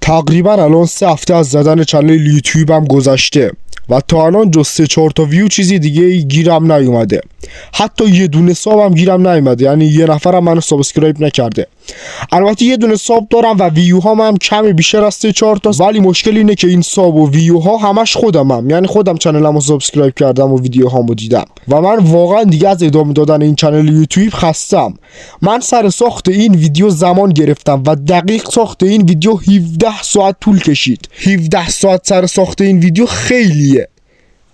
تقریبا الان 3 هفته از زدن کانال یوتیوبم گذشته و تا الان جز 3-4 تا ویو چیزی دیگه گیرم نیومده. حتی یه دونه سابم گیرم نیومده، یعنی یه نفرم منو سابسکرایب نکرده. البته یه دونه ساب دارم و ویو هام هم کمی بیشتر از 3-4 تا، ولی مشکل اینه که این ساب و ویو ها همش خودمم، یعنی خودم کانالمو سابسکرایب کردم و ویدیو هامو دیدم و من واقعا دیگه از ادامه دادن این کانال یوتیوب خستم. من سر ساخت این ویدیو زمان گرفتم و دقیق ساخت این ویدیو 17 ساعت طول کشید. 17 ساعت سر ساخت این ویدیو خیلیه،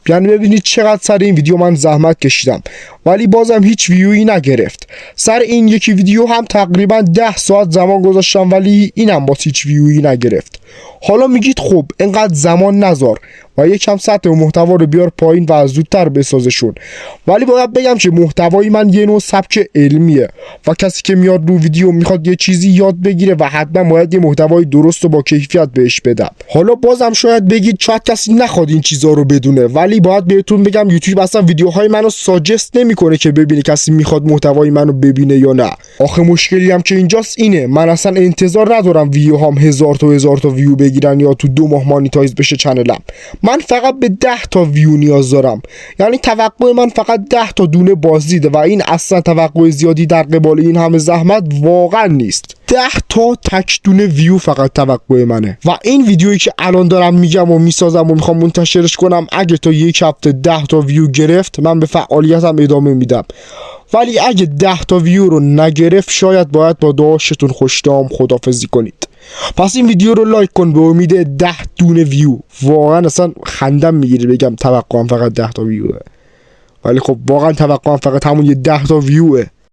یعنی ببینید چقدر سر این ویدیو من زحمت کشیدم، ولی بازم هیچ ویویی نگرفت. سر این یکی ویدیو هم تقریبا 10 ساعت زمان گذاشتم، ولی اینم باز هیچ ویویی نگرفت. حالا میگید خب اینقدر زمان نذار و یکم سطح محتوا رو بیار پایین و زودتر بسازشون، ولی باید بگم که محتوای من یه نوع سبک علمیه و کسی که میاد رو ویدیو میخواد یه چیزی یاد بگیره و حتما باید یه محتوای درست و با کیفیت بهش بدم. حالا بازم شاید بگید شاید کسی نخواد این چیزا رو بدونه، ولی باید بهتون بگم یوتیوب اصلا ویدیوهای منو ساجست نمیکنه که ببینه کسی میخواد محتوای منو ببینه یا نه. آخه مشکلی هم که اینجاست اینه، من اصلا انتظار ندارم ویدیو هم 1000 تا ویو بگیرن یا تو 2 ماه مانیتایز بشه چنلم. من فقط به 10 تا ویو نیاز دارم، یعنی توقع من فقط 10 تا دونه بازدیده و این اصلا توقع زیادی در قبال این همه زحمت واقعا نیست. 10 تا تک دونه ویو فقط توقع منه و این ویدیویی که الان دارم میگم و میسازم و میخوام منتشرش کنم اگه تا یک هفته 10 تا ویو گرفت من به فعالیتم ادامه میدم، ولی اگه 10 تا ویو رو نگرفت شاید باید با دعاشتون خوشدام خدافظی کنید. پس این ویدیو رو لایک کن به امید 10 دونه ویو. واقعا اصلا خندم میگیره بگم توقعم فقط 10 تا ویوه، ولی خب واقعا توقعم فقط همون یه 10 تا ویوه.